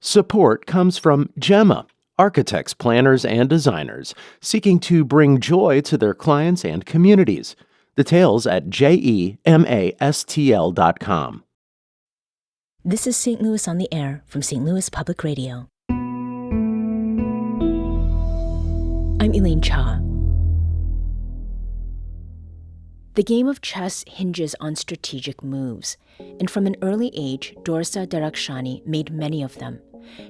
Support comes from Gemma, architects, planners, and designers seeking to bring joy to their clients and communities. Details at gemastl.com. This is St. Louis on the Air from St. Louis Public Radio. I'm Elaine Cha. The game of chess hinges on strategic moves, and from an early age, Dorsa Derakhshani made many of them.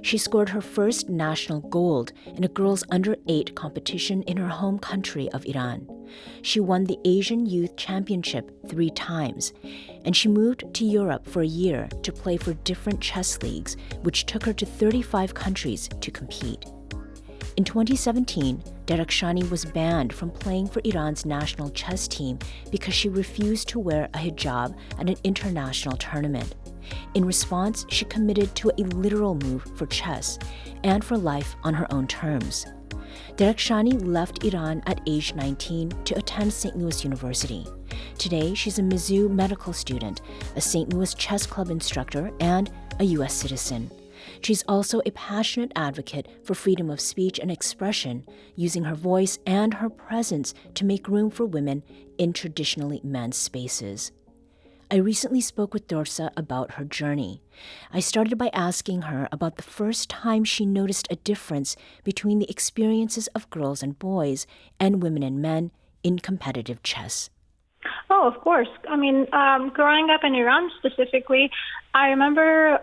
She scored her first national gold in a girls' under-8 competition in her home country of Iran. She won the Asian Youth Championship 3 times, and she moved to Europe for a year to play for different chess leagues, which took her to 35 countries to compete. In 2017, Derakhshani was banned from playing for Iran's national chess team because she refused to wear a hijab at an international tournament. In response, she committed to a literal move for chess and for life on her own terms. Derakhshani left Iran at age 19 to attend St. Louis University. Today, she's a Mizzou medical student, a St. Louis chess club instructor, and a U.S. citizen. She's also a passionate advocate for freedom of speech and expression, using her voice and her presence to make room for women in traditionally men's spaces. I recently spoke with Dorsa about her journey. I started by asking her about the first time she noticed a difference between the experiences of girls and boys and women and men in competitive chess. Oh, of course. I mean, growing up in Iran specifically, I remember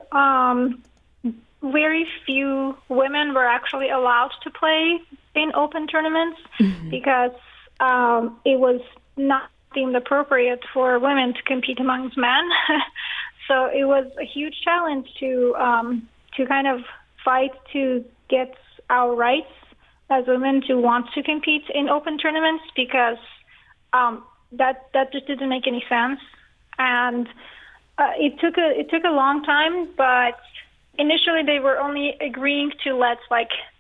very few women were actually allowed to play in open tournaments because it was not deemed appropriate for women to compete amongst men. So it was a huge challenge to kind of fight to get our rights as women to want to compete in open tournaments because that just didn't make any sense. And it took a long time, but initially they were only agreeing to let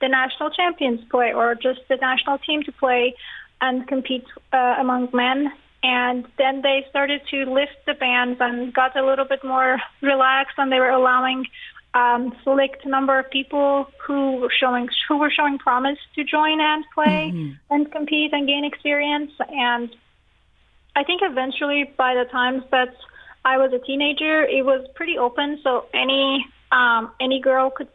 the national champions play or just the national team to play and compete among men. And then they started to lift the bans and got a little bit more relaxed, and they were allowing select number of people who were showing promise to join and play and compete and gain experience. And I think eventually, by the time that I was a teenager, it was pretty open, so any girl could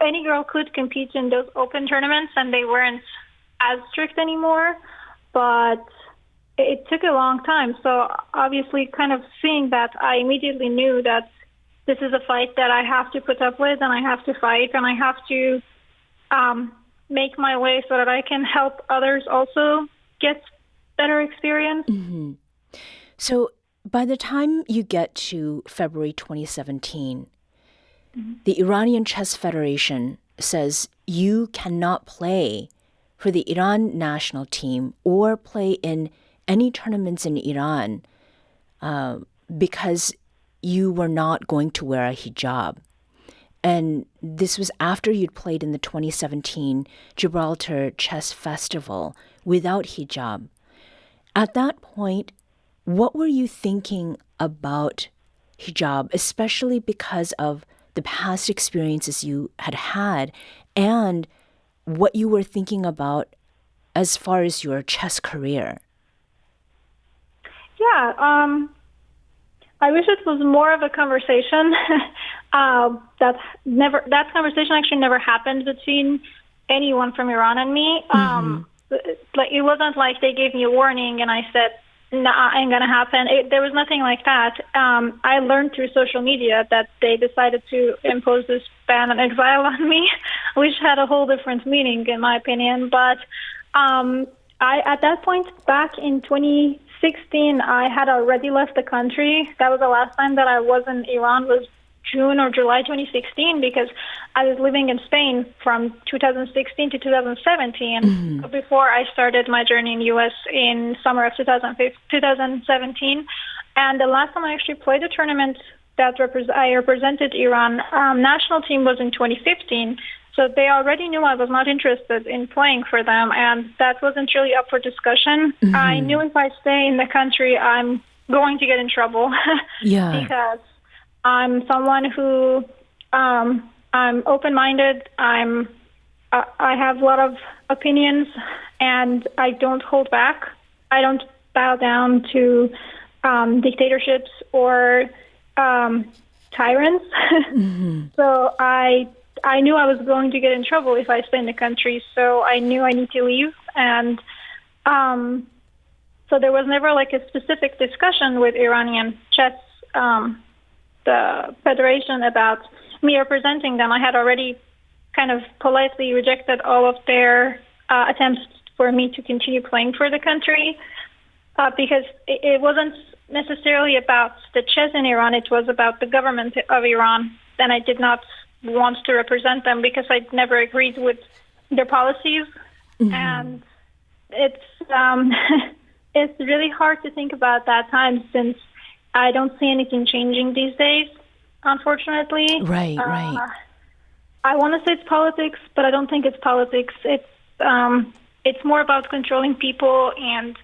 any girl could compete in those open tournaments, and they weren't as strict anymore. But it took a long time. So obviously, kind of seeing that, I immediately knew that this is a fight that I have to put up with, and I have to fight, and I have to make my way so that I can help others also get better experience. Mm-hmm. So by the time you get to February 2017, the Iranian Chess Federation says you cannot play for the Iran national team or play in any tournaments in Iran because you were not going to wear a hijab. And this was after you'd played in the 2017 Gibraltar Chess Festival without hijab. At that point, what were you thinking about hijab, especially because of the past experiences you had had and what you were thinking about as far as your chess career? Yeah, I wish it was more of a conversation. That conversation actually never happened between anyone from Iran and me. It wasn't like they gave me a warning and I said, "Nah, ain't gonna happen." There was nothing like that. I learned through social media that they decided to impose this ban and exile on me, which had a whole different meaning in my opinion. But at that point, back in 2016, I had already left the country. That was the last time that I was in Iran, was June or July 2016, because I was living in Spain from 2016 to 2017 before I started my journey in the U.S. in summer of 2017. And the last time I actually played a tournament that I represented Iran national team was in 2015. So they already knew I was not interested in playing for them, and that wasn't really up for discussion. I knew if I stay in the country, I'm going to get in trouble because I'm someone who I'm open-minded. I have a lot of opinions, and I don't hold back. I don't bow down to dictatorships or tyrants. So I knew I was going to get in trouble if I stayed in the country. So I knew I need to leave, and so there was never like a specific discussion with Iranian chess, the federation, about me representing them. I had already kind of politely rejected all of their attempts for me to continue playing for the country, because it wasn't necessarily about the chess in Iran. It was about the government of Iran, and I did not want to represent them because I never agreed with their policies. And it's it's really hard to think about that time, since I don't see anything changing these days, unfortunately. Right. I want to say it's politics, but I don't think it's politics. It's more about controlling people, and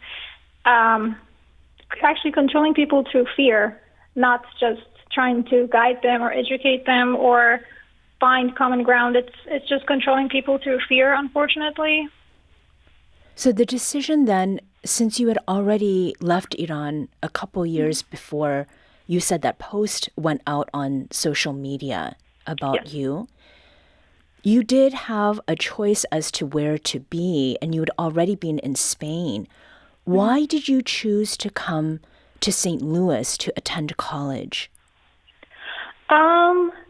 actually controlling people through fear, not just trying to guide them or educate them or find common ground. It's just controlling people through fear, unfortunately. So the decision then, since you had already left Iran a couple years before you said that post went out on social media about you, you did have a choice as to where to be, and you had already been in Spain. Why did you choose to come to St. Louis to attend college?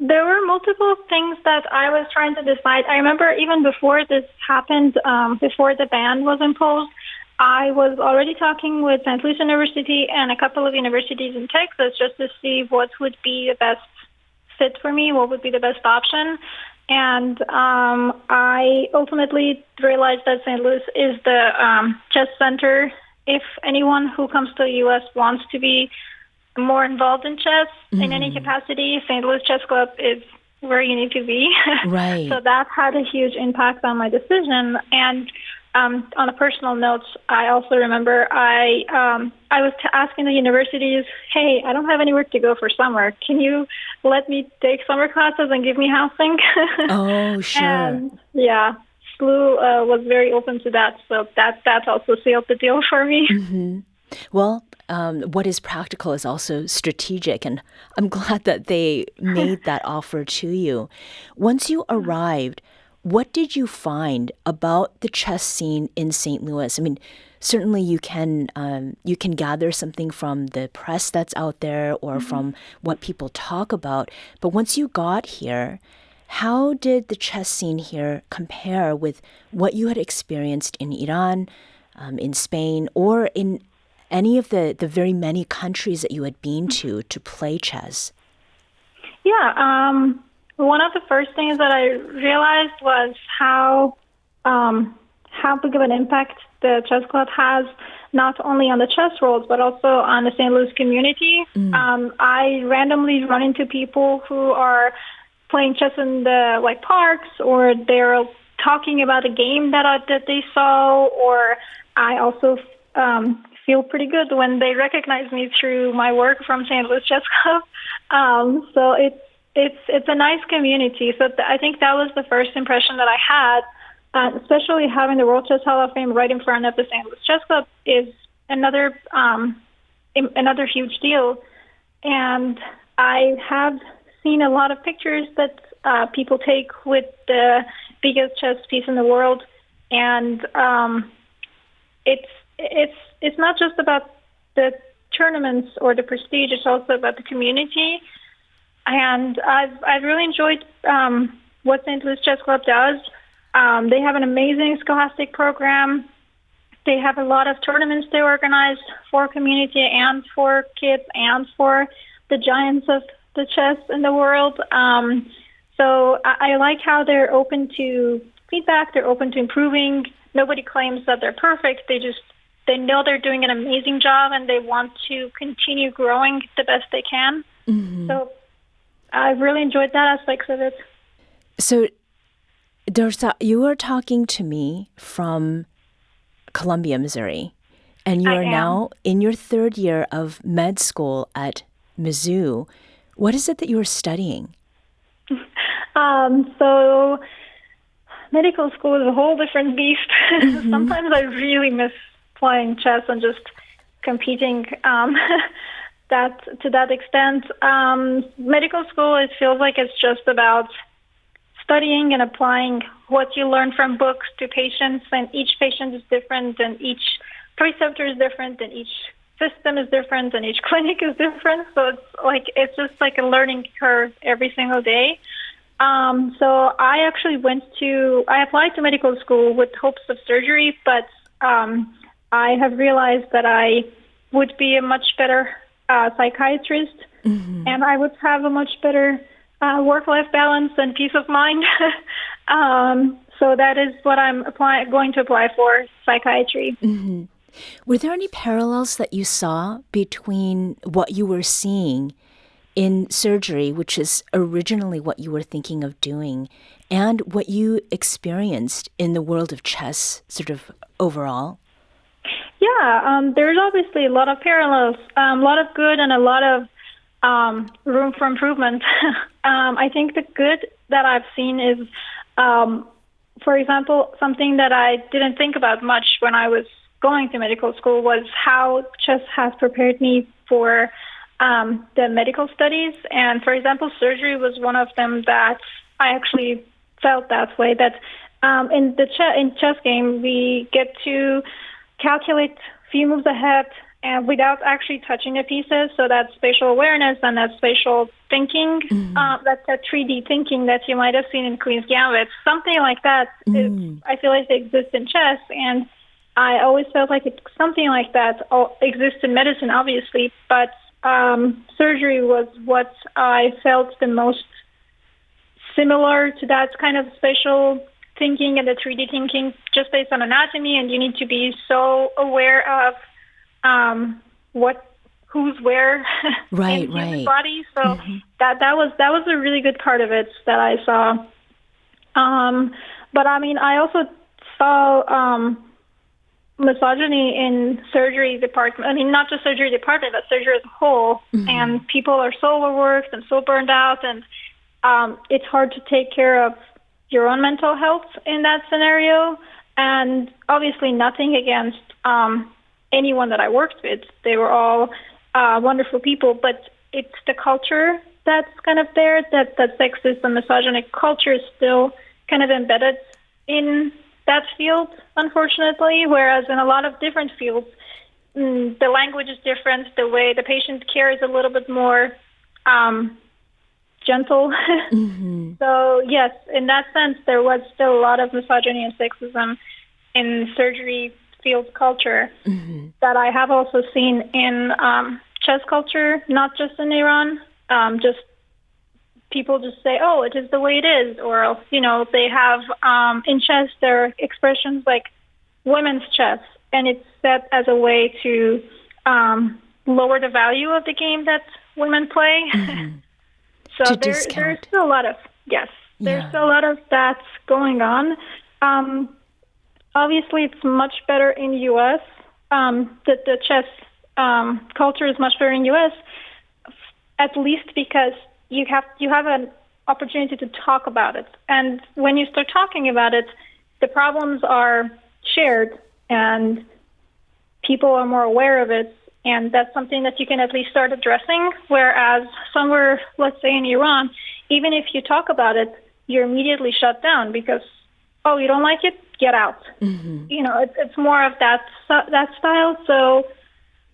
There were multiple things that I was trying to decide. I remember even before this happened, before the ban was imposed, I was already talking with St. Louis University and a couple of universities in Texas just to see what would be the best fit for me, what would be the best option. And I ultimately realized that St. Louis is the chess center. If anyone who comes to the U.S. wants to be more involved in chess in any capacity, St. Louis Chess Club is where you need to be. Right. So that had a huge impact on my decision. And on a personal note, I also remember I was asking the universities, hey, I don't have anywhere to go for summer. Can you let me take summer classes and give me housing? Oh, sure. And yeah, SLU was very open to that. So that also sealed the deal for me. Well, what is practical is also strategic, and I'm glad that they made that offer to you. Once you arrived, what did you find about the chess scene in St. Louis? I mean, certainly you can gather something from the press that's out there or from what people talk about. But once you got here, how did the chess scene here compare with what you had experienced in Iran, in Spain, or in any of the very many countries that you had been to play chess? Yeah, one of the first things that I realized was how big of an impact the chess club has, not only on the chess world, but also on the St. Louis community. I randomly run into people who are playing chess in the parks, or they're talking about a game that they saw, or I also feel pretty good when they recognize me through my work from St. Louis Chess Club. So it's a nice community. So I think that was the first impression that I had, especially having the World Chess Hall of Fame right in front of the St. Louis Chess Club is another huge deal. And I have seen a lot of pictures that people take with the biggest chess piece in the world, and it's not just about the tournaments or the prestige; it's also about the community. And I've really enjoyed what St. Louis Chess Club does. They have an amazing scholastic program. They have a lot of tournaments they organize for community and for kids and for the giants of the chess in the world. So I like how they're open to feedback. They're open to improving. Nobody claims that they're perfect. They know they're doing an amazing job, and they want to continue growing the best they can. So I've really enjoyed that aspect of it. So, Dorsa, you are talking to me from Columbia, Missouri, and you are now in your third year of med school at Mizzou. What is it that you are studying? So medical school is a whole different beast. Sometimes I really miss playing chess and just competing to that extent. Medical school, it feels like it's just about studying and applying what you learn from books to patients, and each patient is different, and each preceptor is different, and each system is different, and each clinic is different. So it's just like a learning curve every single day. So I actually I applied to medical school with hopes of surgery, but I have realized that I would be a much better psychiatrist, and I would have a much better work-life balance and peace of mind. So that is what I'm going to apply for, psychiatry. Were there any parallels that you saw between what you were seeing in surgery, which is originally what you were thinking of doing, and what you experienced in the world of chess, sort of overall? Yeah, there's obviously a lot of parallels, a lot of good and a lot of room for improvement. I think the good that I've seen is, for example, something that I didn't think about much when I was going to medical school was how chess has prepared me for the medical studies. And for example, surgery was one of them that I actually felt that way, that in chess game, we get to calculate few moves ahead and without actually touching the pieces. So that's spatial awareness and that spatial thinking, that's that 3D thinking that you might have seen in Queen's Gambit. Something like that, I feel like it exists in chess, and I always felt like something like that exists in medicine, obviously, but surgery was what I felt the most similar to that kind of spatial thinking and the 3D thinking, just based on anatomy, and you need to be so aware of who's where in the body. So that was a really good part of it that I saw. But I mean, I also saw misogyny in surgery department. I mean, not just surgery department, but surgery as a whole. And people are so overworked and so burned out, and it's hard to take care of your own mental health in that scenario. And obviously nothing against anyone that I worked with. They were all wonderful people, but it's the culture that's kind of there, that sexist and misogynic culture is still kind of embedded in that field, unfortunately, whereas in a lot of different fields, the language is different, the way the patient care is a little bit more gentle. So yes, in that sense, there was still a lot of misogyny and sexism in surgery field culture that I have also seen in chess culture, not just in Iran. Just people just say, "Oh, it is the way it is," or else, they have in chess there are expressions like women's chess, and it's set as a way to lower the value of the game that women play. So there's still a lot of there's still a lot of that going on. Obviously, it's much better in the U.S. The chess culture is much better in the U.S. At least because you have an opportunity to talk about it, and when you start talking about it, the problems are shared, and people are more aware of it. And that's something that you can at least start addressing, whereas somewhere, let's say in Iran, even if you talk about it, you're immediately shut down because, oh, you don't like it? Get out. It's more of that style. So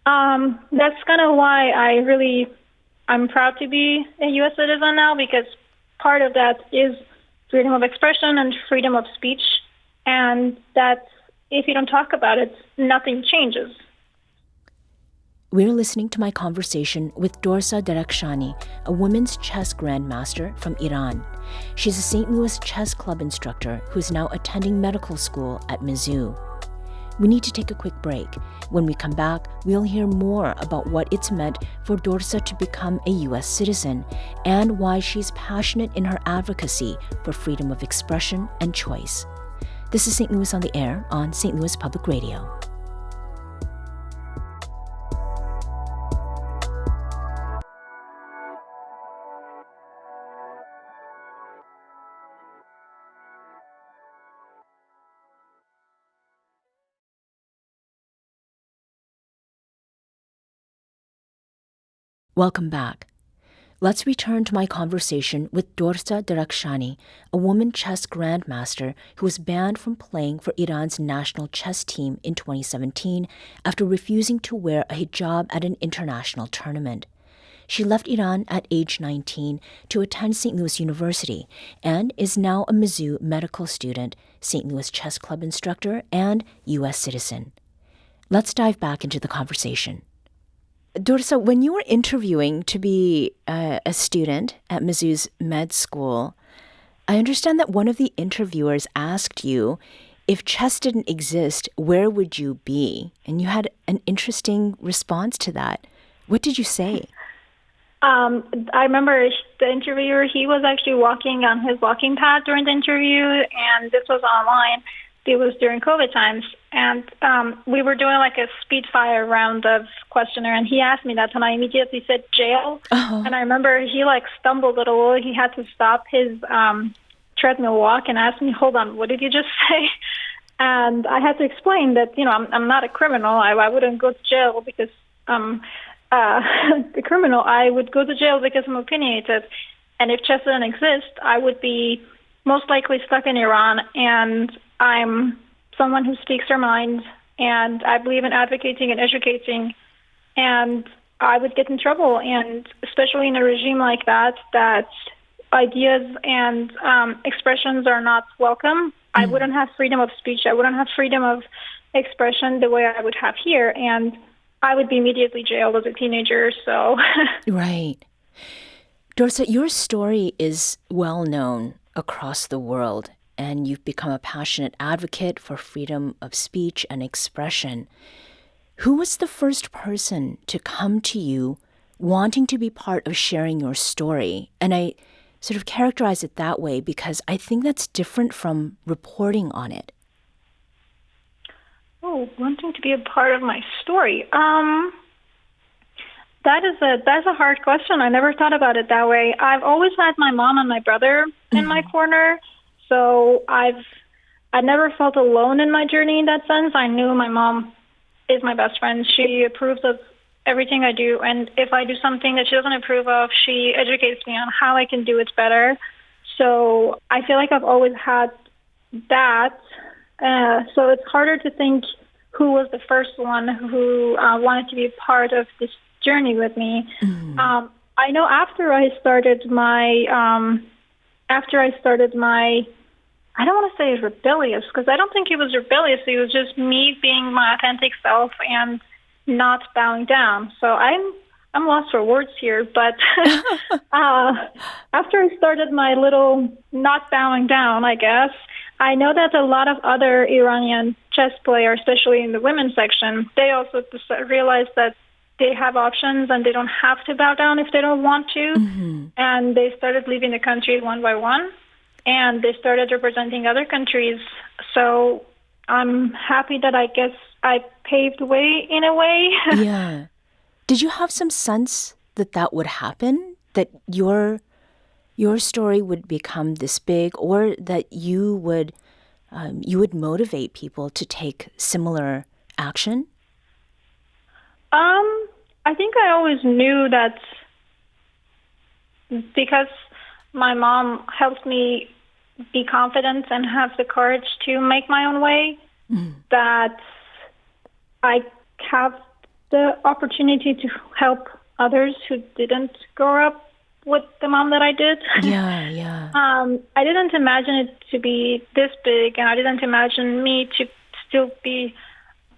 that's kind of why I'm proud to be a U.S. citizen now, because part of that is freedom of expression and freedom of speech, and that if you don't talk about it, nothing changes. We're listening to my conversation with Dorsa Derakhshani, a women's chess grandmaster from Iran. She's a St. Louis chess club instructor who's now attending medical school at Mizzou. We need to take a quick break. When we come back, we'll hear more about what it's meant for Dorsa to become a U.S. citizen and why she's passionate in her advocacy for freedom of expression and choice. This is St. Louis on the Air on St. Louis Public Radio. Welcome back. Let's return to my conversation with Dorsa Derakhshani, a woman chess grandmaster who was banned from playing for Iran's national chess team in 2017 after refusing to wear a hijab at an international tournament. She left Iran at age 19 to attend St. Louis University and is now a Mizzou medical student, St. Louis Chess Club instructor, and U.S. citizen. Let's dive back into the conversation. Dorsa, when you were interviewing to be a student at Mizzou's med school, I understand that one of the interviewers asked you, if chess didn't exist, where would you be? And you had an interesting response to that. What did you say? I remember the interviewer, he was actually walking on his walking pad during the interview, and this was online. It was during COVID times, and we were doing like a speed fire round of questionnaire, and he asked me that, and I immediately said jail. Oh. And I remember he like stumbled a little. He had to stop his treadmill walk and ask me, hold on, what did you just say? And I had to explain that, I'm not a criminal. I wouldn't go to jail because the criminal. I would go to jail because I'm opinionated. And if chess didn't exist, I would be most likely stuck in Iran, and I'm someone who speaks their mind, and I believe in advocating and educating, and I would get in trouble, and especially in a regime like that ideas and expressions are not welcome. Mm-hmm. I wouldn't have freedom of speech. I wouldn't have freedom of expression the way I would have here, and I would be immediately jailed as a teenager, so... Right. Dorsa, your story is well known across the world, and you've become a passionate advocate for freedom of speech and expression. Who was the first person to come to you wanting to be part of sharing your story? And I sort of characterize it that way because I think that's different from reporting on it. Oh, wanting to be a part of my story. That's a hard question. I never thought about it that way. I've always had my mom and my brother in my corner, so I never felt alone in my journey in that sense. I knew my mom is my best friend. She approves of everything I do, and if I do something that she doesn't approve of, she educates me on how I can do it better. So I feel like I've always had that. So it's harder to think who was the first one who wanted to be part of this journey with me. Mm-hmm. I know after I started my, I don't want to say rebellious, because I don't think it was rebellious. It was just me being my authentic self and not bowing down. So I'm lost for words here, but after I started my little not bowing down, I guess, I know that a lot of other Iranian chess players, especially in the women's section, they also realized that they have options and they don't have to bow down if they don't want to. Mm-hmm. And they started leaving the country one by one, and they started representing other countries. So I'm happy that I guess I paved the way in a way. Yeah. Did you have some sense that that would happen, that your story would become this big, or that you would motivate people to take similar action? I think I always knew that because my mom helped me be confident and have the courage to make my own way, that I have the opportunity to help others who didn't grow up with the mom that I did. Yeah, yeah. I didn't imagine it to be this big, and I didn't imagine me to still be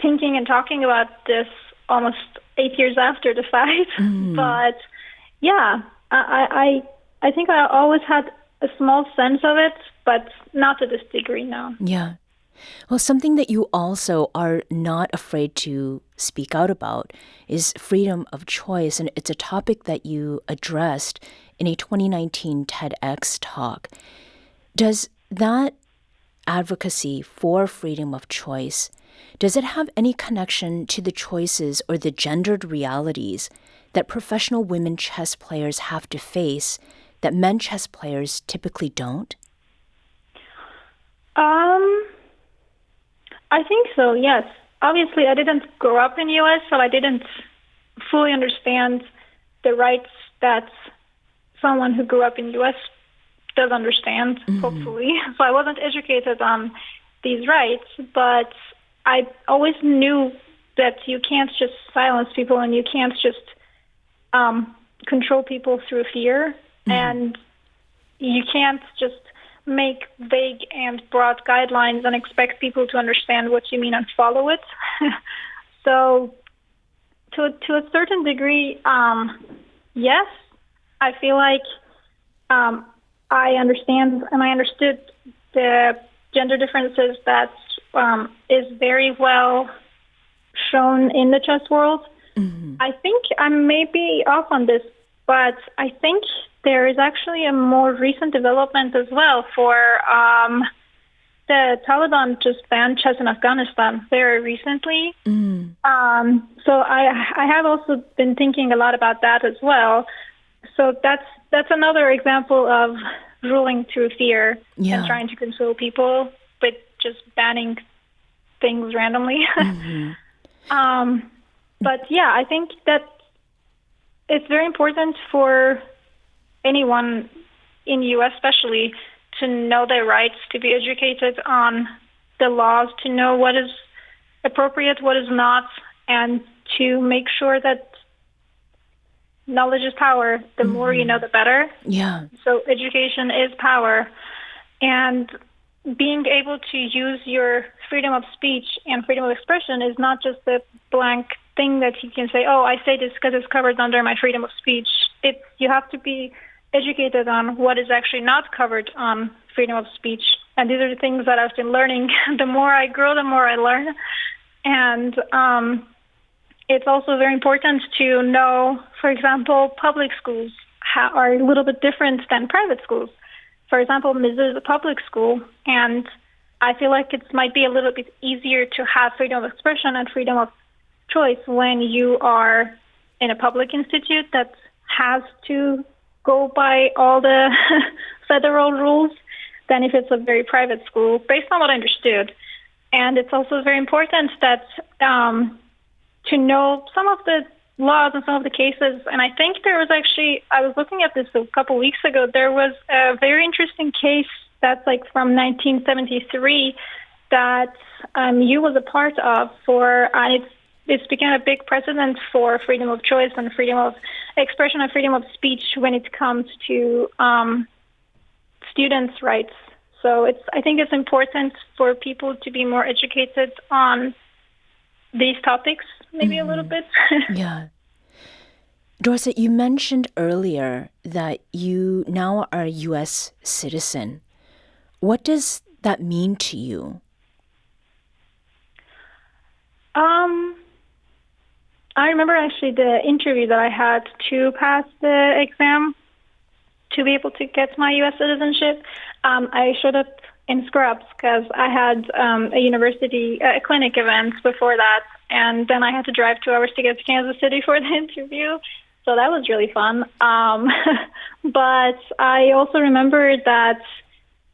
thinking and talking about this almost 8 years after the fight. But yeah, I think I always had a small sense of it, but not to this degree now. Yeah. Well, something that you also are not afraid to speak out about is freedom of choice, and it's a topic that you addressed in a 2019 TEDx talk. Does that advocacy for freedom of choice, does it have any connection to the choices or the gendered realities that professional women chess players have to face that men chess players typically don't? I think so, yes. Obviously, I didn't grow up in the U.S., so I didn't fully understand the rights that someone who grew up in the U.S. does understand, hopefully. So I wasn't educated on these rights, but I always knew that you can't just silence people and you can't just control people through fear, and you can't just make vague and broad guidelines and expect people to understand what you mean and follow it. So to a certain degree, yes, I feel like I understand and I understood the gender differences that is very well shown in the chess world. I think I may be off on this, but I think there is actually a more recent development as well for the Taliban just banned chess in Afghanistan very recently. So I have also been thinking a lot about that as well. So that's another example of ruling through fear and trying to control people with just banning things randomly. But yeah, I think that it's very important for anyone in the U.S. especially to know their rights, to be educated on the laws, to know what is appropriate, what is not, and to make sure that knowledge is power. The more you know, the better. Yeah. So education is power. And being able to use your freedom of speech and freedom of expression is not just a blank thing that you can say, oh, I say this because it's covered under my freedom of speech. You have to be educated on what is actually not covered on freedom of speech. And these are the things that I've been learning. The more I grow, the more I learn. And it's also very important to know, for example, public schools are a little bit different than private schools. For example, Mizzou is a public school, and I feel like it might be a little bit easier to have freedom of expression and freedom of choice when you are in a public institute that has to go by all the federal rules than if it's a very private school, based on what I understood. And it's also very important that to know some of the laws and some of the cases. And I think there was actually, I was looking at this a couple weeks ago, there was a very interesting case that's like from 1973 that you was a part of and it's become a big precedent for freedom of choice and freedom of expression and freedom of speech when it comes to students' rights. So I think it's important for people to be more educated on these topics, maybe a little bit. Yeah. Dorsa, you mentioned earlier that you now are a U.S. citizen. What does that mean to you? I remember actually the interview that I had to pass the exam to be able to get my U.S. citizenship. I showed up in scrubs because I had a clinic event before that, and then I had to drive 2 hours to get to Kansas City for the interview. So that was really fun. But I also remember that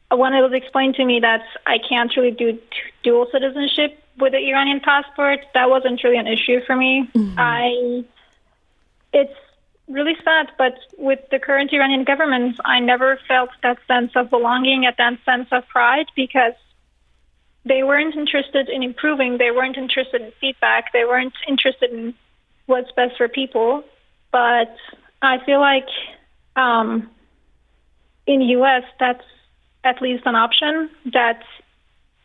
when it was explained to me that I can't really do dual citizenship with the Iranian passport, that wasn't really an issue for me. It's really sad, but with the current Iranian government, I never felt that sense of belonging and that sense of pride because they weren't interested in improving. They weren't interested in feedback. They weren't interested in what's best for people. But I feel like in the U.S., that's at least an option, that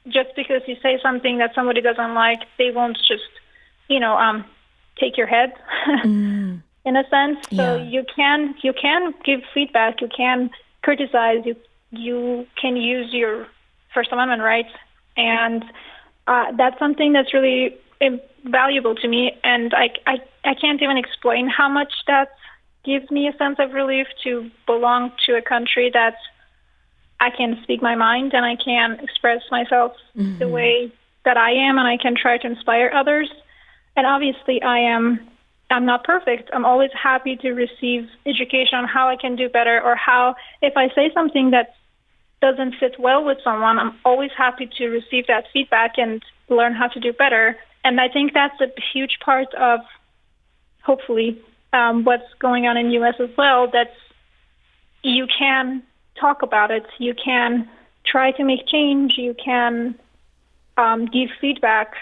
just because you say something that somebody doesn't like, they won't just, take your head in a sense. So you can give feedback, you can criticize, you can use your First Amendment rights, and that's something that's really valuable to me, and I can't even explain how much that gives me a sense of relief to belong to a country that I can speak my mind and I can express myself the way that I am, and I can try to inspire others. And obviously I'm not perfect. I'm always happy to receive education on how I can do better, or how if I say something that doesn't fit well with someone, I'm always happy to receive that feedback and learn how to do better. And I think that's a huge part of, hopefully, what's going on in U.S. as well, that you can talk about it, you can try to make change, you can give feedback,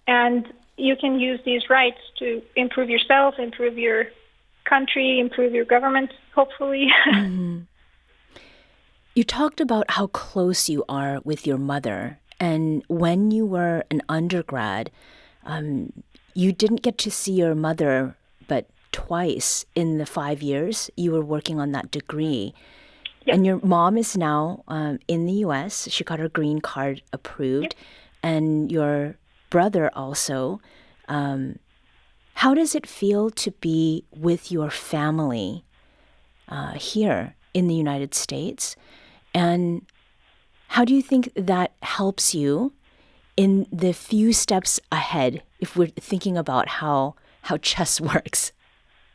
and you can use these rights to improve yourself, improve your country, improve your government, hopefully. Mm-hmm. You talked about how close you are with your mother, and when you were an undergrad, you didn't get to see your mother but twice in the 5 years you were working on that degree. Yep. And your mom is now in the U.S. She got her green card approved. Yep. And your brother also. How does it feel to be with your family here in the United States? And how do you think that helps you in the few steps ahead if we're thinking about how chess works?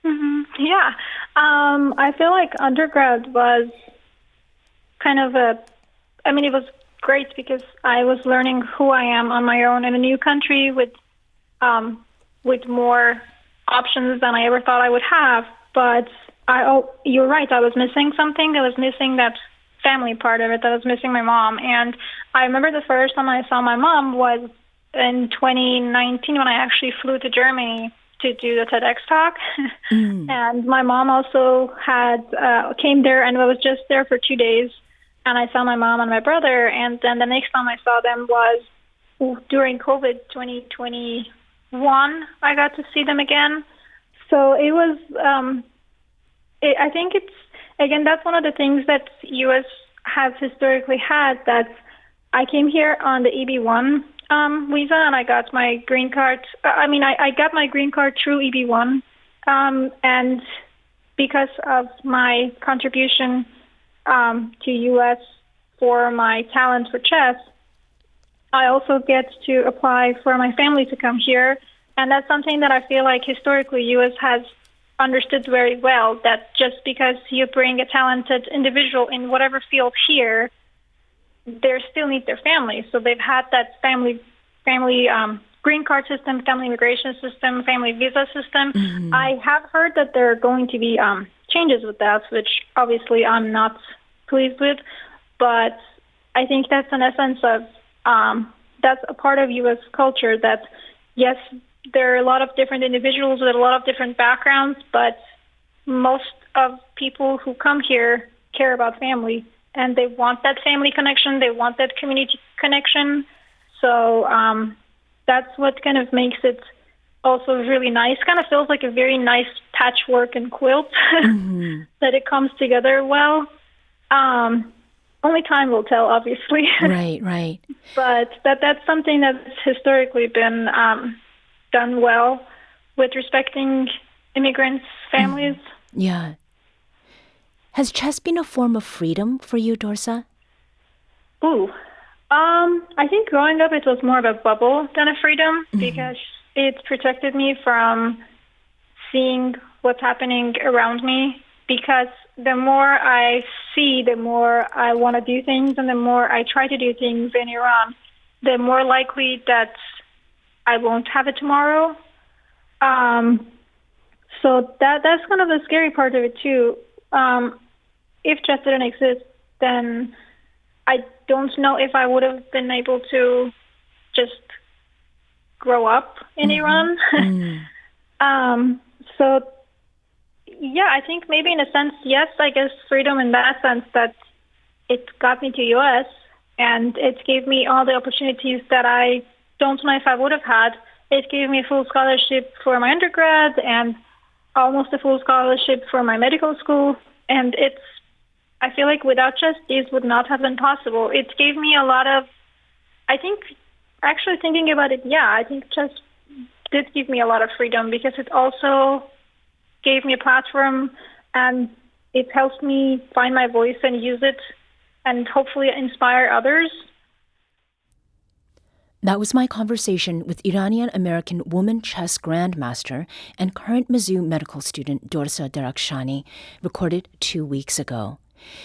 Mm-hmm. Yeah. I feel like undergrad was kind of it was great because I was learning who I am on my own in a new country with more options than I ever thought I would have. But you're right, I was missing something. I was missing that family part of it. I was missing my mom. And I remember the first time I saw my mom was in 2019 when I actually flew to Germany to do the TEDx talk. And my mom also came there, and I was just there for 2 days. And I saw my mom and my brother, and then the next time I saw them was during COVID 2021. I got to see them again. So it was, I think it's, again, that's one of the things that U.S. has historically had, that I came here on the EB1 visa, and I got my green card. I got my green card through EB1, and because of my contribution to U.S. for my talent for chess, I also get to apply for my family to come here. And that's something that I feel like historically U.S. has understood very well, that just because you bring a talented individual in whatever field here, they still need their family. So they've had that family green card system, family immigration system, family visa system. Mm-hmm. I have heard that there are going to be changes with that, which obviously I'm not pleased with, but I think that's an essence of that's a part of U.S. culture, that yes, there are a lot of different individuals with a lot of different backgrounds, but most of people who come here care about family, and they want that family connection, they want that community connection. So that's what kind of makes it also really nice. Kind of feels like a very nice patchwork and quilt. Mm-hmm. That it comes together well. Only time will tell, obviously. Right. But that's something that's historically been done well with respecting immigrants' families. Yeah. Has chess been a form of freedom for you, Dorsa? I think growing up it was more of a bubble than a freedom, because it protected me from seeing what's happening around me. Because the more I see, the more I want to do things, and the more I try to do things in Iran, the more likely that I won't have it tomorrow. So that's kind of the scary part of it too. If chess didn't exist, then I don't know if I would have been able to just grow up in Iran. So yeah, I think maybe in a sense, yes, I guess freedom in that sense, that it got me to U.S. and it gave me all the opportunities that I don't know if I would have had. It gave me a full scholarship for my undergrad and almost a full scholarship for my medical school. And I feel like without chess, these would not have been possible. It gave me a lot of, I think, actually thinking about it, yeah, I think chess did give me a lot of freedom, because it also gave me a platform, and it helped me find my voice and use it and hopefully inspire others. That was my conversation with Iranian-American woman chess grandmaster and current Mizzou medical student Dorsa Derakhshani, recorded 2 weeks ago.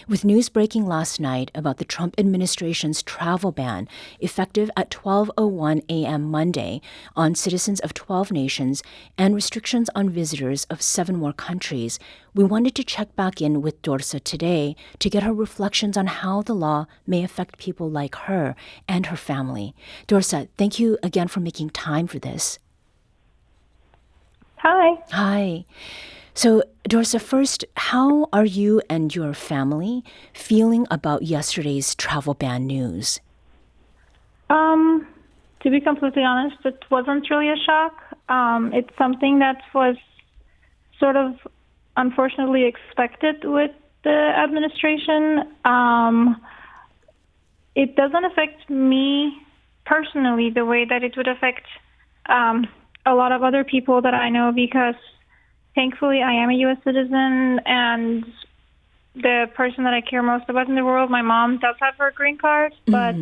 With news breaking last night about the Trump administration's travel ban, effective at 12:01 a.m. Monday, on citizens of 12 nations and restrictions on visitors of 7 more countries, we wanted to check back in with Dorsa today to get her reflections on how the law may affect people like her and her family. Dorsa, thank you again for making time for this. Hi. Hi. So, Dorsa, first, how are you and your family feeling about yesterday's travel ban news? To be completely honest, it wasn't really a shock. It's something that was sort of unfortunately expected with the administration. It doesn't affect me personally the way that it would affect a lot of other people that I know, because thankfully I am a U.S. citizen, and the person that I care most about in the world, my mom, does have her green card, but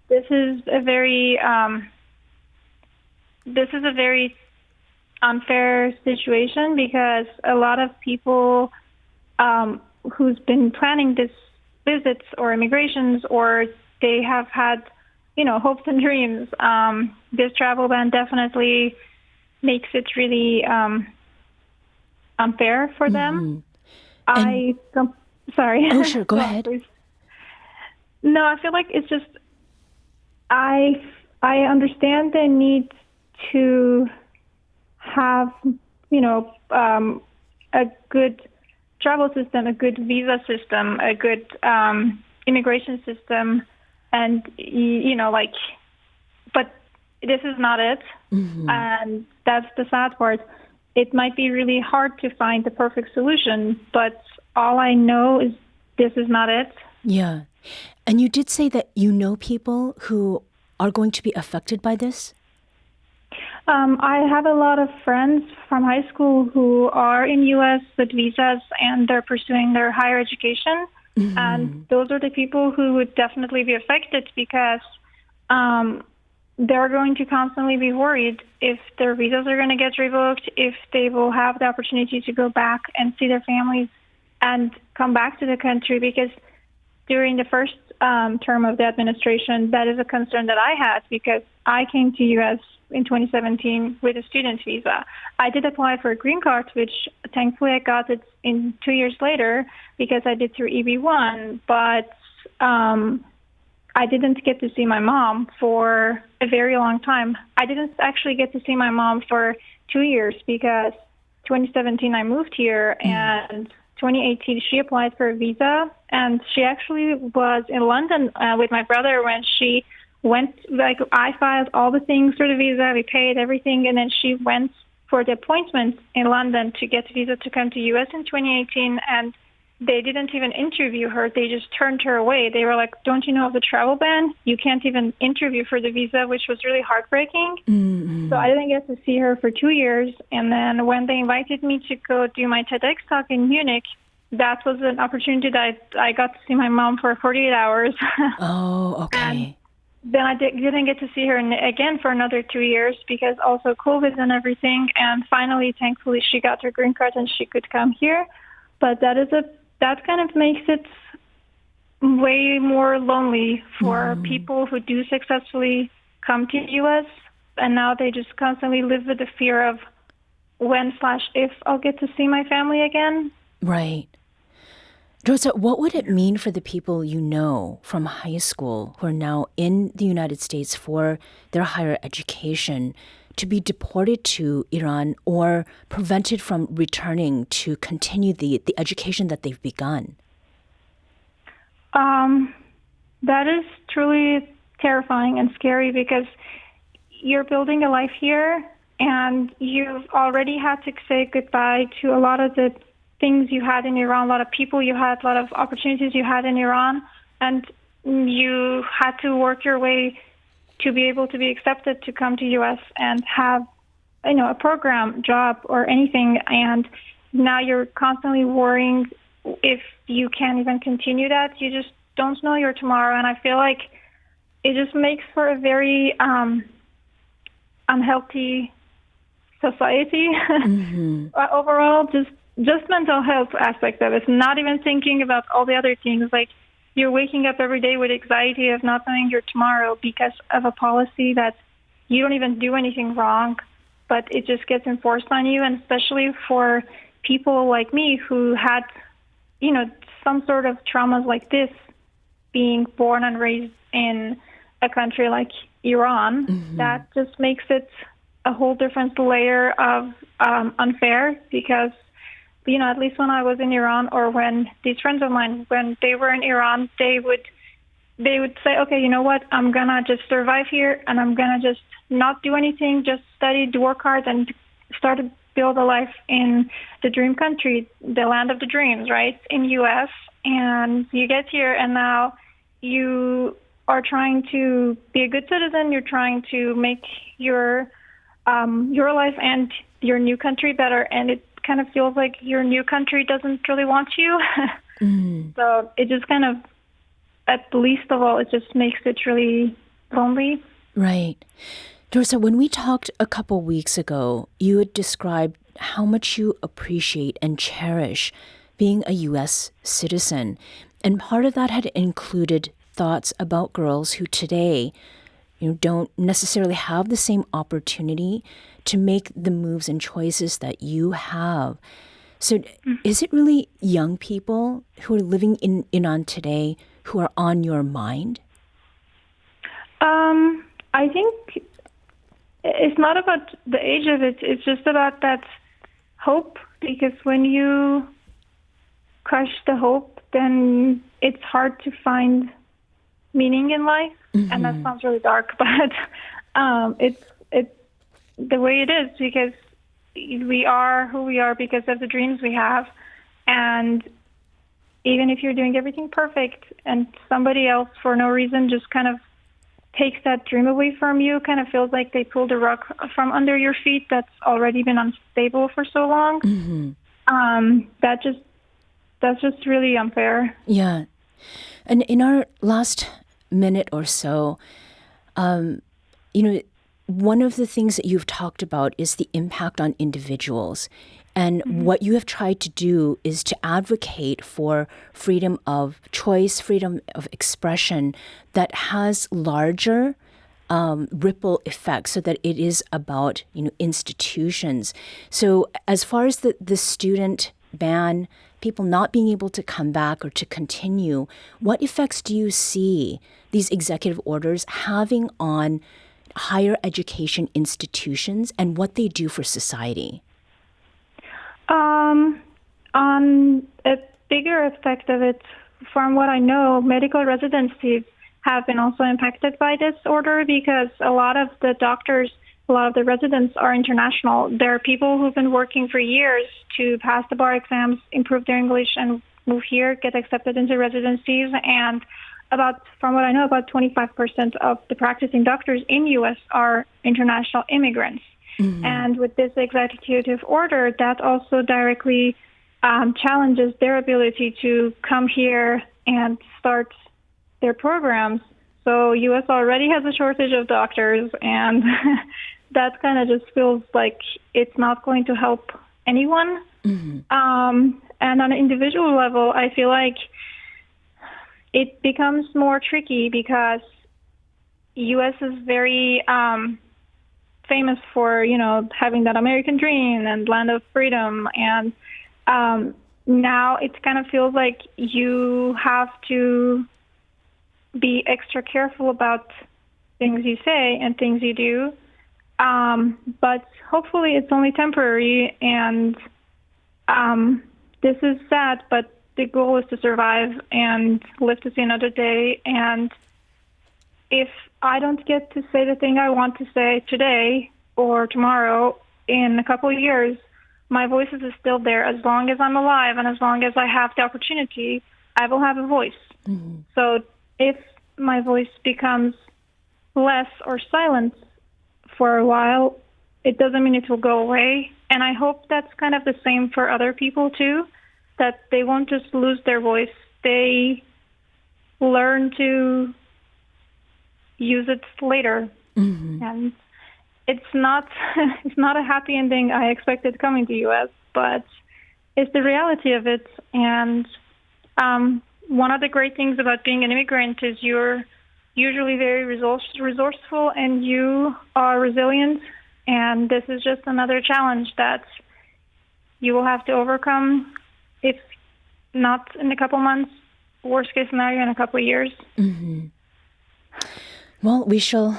this is a very unfair situation, because a lot of people who's been planning this visits or immigrations, or they have had, hopes and dreams, this travel ban definitely makes it really unfair for them. Sorry. Oh, sure. Go ahead. No, I feel like it's just, I understand the need to have, a good travel system, a good visa system, a good immigration system, and, but this is not it. And that's the sad part. It might be really hard to find the perfect solution, but all I know is this is not it. Yeah. And you did say that you know people who are going to be affected by this? I have a lot of friends from high school who are in U.S. with visas, and they're pursuing their higher education. And those are the people who would definitely be affected, because they're going to constantly be worried if their visas are going to get revoked, if they will have the opportunity to go back and see their families and come back to the country. Because during the first term of the administration, that is a concern that I had, because I came to U.S. in 2017 with a student visa. I did apply for a green card, which thankfully I got it in 2 years later, because I did through EB1, but I didn't get to see my mom for a very long time. I didn't actually get to see my mom for 2 years, because 2017 I moved here, and 2018 she applied for a visa, and she actually was in London with my brother when she went. Like, I filed all the things for the visa, we paid everything, and then she went for the appointment in London to get the visa to come to U.S. in 2018, and they didn't even interview her. They just turned her away. They were like, don't you know of the travel ban? You can't even interview for the visa, which was really heartbreaking. So I didn't get to see her for 2 years. And then when they invited me to go do my TEDx talk in Munich, that was an opportunity that I got to see my mom for 48 hours. Oh, okay. And then I didn't get to see her again for another 2 years, because also COVID and everything. And finally, thankfully, she got her green card and she could come here. But that kind of makes it way more lonely for people who do successfully come to U.S. And now they just constantly live with the fear of when/if I'll get to see my family again. Right. Dorsa, what would it mean for the people you know from high school who are now in the United States for their higher education to be deported to Iran or prevented from returning to continue the education that they've begun? That is truly terrifying and scary, because you're building a life here, and you've already had to say goodbye to a lot of the things you had in Iran, a lot of people you had, a lot of opportunities you had in Iran, and you had to work your way to be able to be accepted to come to U.S. and have, a program, job, or anything. And now you're constantly worrying if you can't even continue that. You just don't know your tomorrow. And I feel like it just makes for a very unhealthy society overall. Just just mental health aspect of it, not even thinking about all the other things. Like, you're waking up every day with anxiety of not knowing your tomorrow because of a policy that you don't even do anything wrong, but it just gets enforced on you. And especially for people like me who had, some sort of traumas like this, being born and raised in a country like Iran, that just makes it a whole different layer of unfair because, at least when I was in Iran, or when these friends of mine, when they were in Iran, they would say, okay, you know what, I'm going to just survive here and I'm going to just not do anything, just study, work hard, and start to build a life in the dream country, the land of the dreams, right, in U.S. And you get here and now you are trying to be a good citizen. You're trying to make your life and your new country better, and it kind of feels like your new country doesn't really want you. So it just kind of, at least of all, it just makes it really lonely. Right. Dorsa, when we talked a couple weeks ago, you had described how much you appreciate and cherish being a U.S. citizen. And part of that had included thoughts about girls who today don't necessarily have the same opportunity to make the moves and choices that you have. So is it really young people who are living in Iran today who are on your mind? I think it's not about the age of it. It's just about that hope, because when you crush the hope, then it's hard to find meaning in life. And that sounds really dark, but it's the way it is, because we are who we are because of the dreams we have. And even if you're doing everything perfect and somebody else for no reason just kind of takes that dream away from you, kind of feels like they pulled a rug from under your feet that's already been unstable for so long. That's just really unfair. Yeah. And in our last minute or so, one of the things that you've talked about is the impact on individuals. And what you have tried to do is to advocate for freedom of choice, freedom of expression that has larger ripple effects, so that it is about institutions. So as far as the student ban, people not being able to come back or to continue, what effects do you see these executive orders having on higher education institutions and what they do for society? On a bigger effect of it, from what I know, medical residencies have been also impacted by this order, because a lot of the doctors, a lot of the residents are international. There are people who've been working for years to pass the bar exams, improve their English, and move here, get accepted into residencies. And from what I know, about 25% of the practicing doctors in U.S. are international immigrants. And with this executive order, that also directly challenges their ability to come here and start their programs. So U.S. already has a shortage of doctors, and that kind of just feels like it's not going to help anyone. And on an individual level, I feel like it becomes more tricky, because U.S. is very famous for, having that American dream and land of freedom. And now it kind of feels like you have to be extra careful about things you say and things you do. But hopefully it's only temporary. And this is sad, but the goal is to survive and live to see another day. And if I don't get to say the thing I want to say today or tomorrow, in a couple of years, my voice is still there. As long as I'm alive and as long as I have the opportunity, I will have a voice. So if my voice becomes less or silent for a while, it doesn't mean it will go away. And I hope that's kind of the same for other people too, that they won't just lose their voice. They learn to use it later. And it's not a happy ending I expected coming to U.S., but is the reality of it. And one of the great things about being an immigrant is you're usually very resourceful and you are resilient. And this is just another challenge that you will have to overcome, if not in a couple months, worst case scenario in a couple of years. Mm-hmm. Well, we shall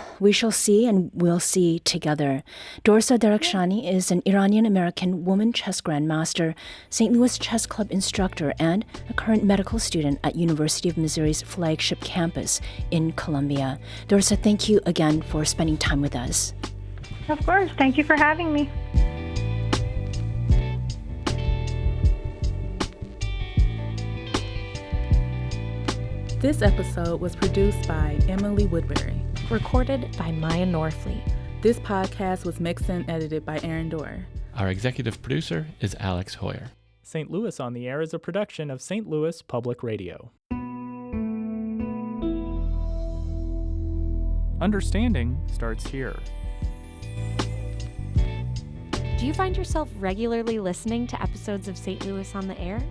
see, and we'll see together. Dorsa Derakhshani is an Iranian-American woman chess grandmaster, St. Louis Chess Club instructor, and a current medical student at University of Missouri's flagship campus in Columbia. Dorsa, thank you again for spending time with us. Of course. Thank you for having me. This episode was produced by Emily Woodbury. Recorded by Maya Norfleet. This podcast was mixed and edited by Aaron Dorr. Our executive producer is Alex Hoyer. St. Louis on the Air is a production of St. Louis Public Radio. Understanding starts here. Do you find yourself regularly listening to episodes of St. Louis on the Air?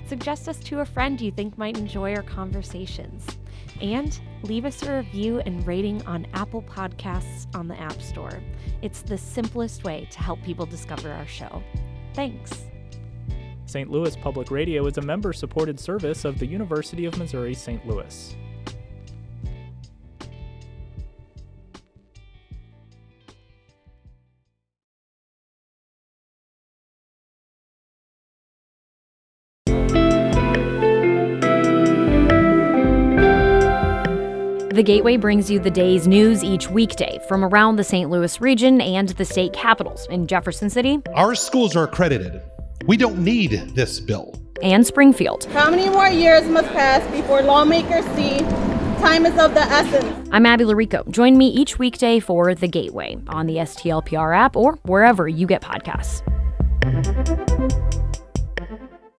Suggest us to a friend you think might enjoy our conversations. And leave us a review and rating on Apple Podcasts on the App Store. It's the simplest way to help people discover our show. Thanks. St. Louis Public Radio is a member-supported service of the University of Missouri St. Louis. The Gateway brings you the day's news each weekday from around the St. Louis region and the state capitals in Jefferson City. Our schools are accredited. We don't need this bill. And Springfield. How many more years must pass before lawmakers see time is of the essence? I'm Abby Larico. Join me each weekday for The Gateway on the STLPR app or wherever you get podcasts.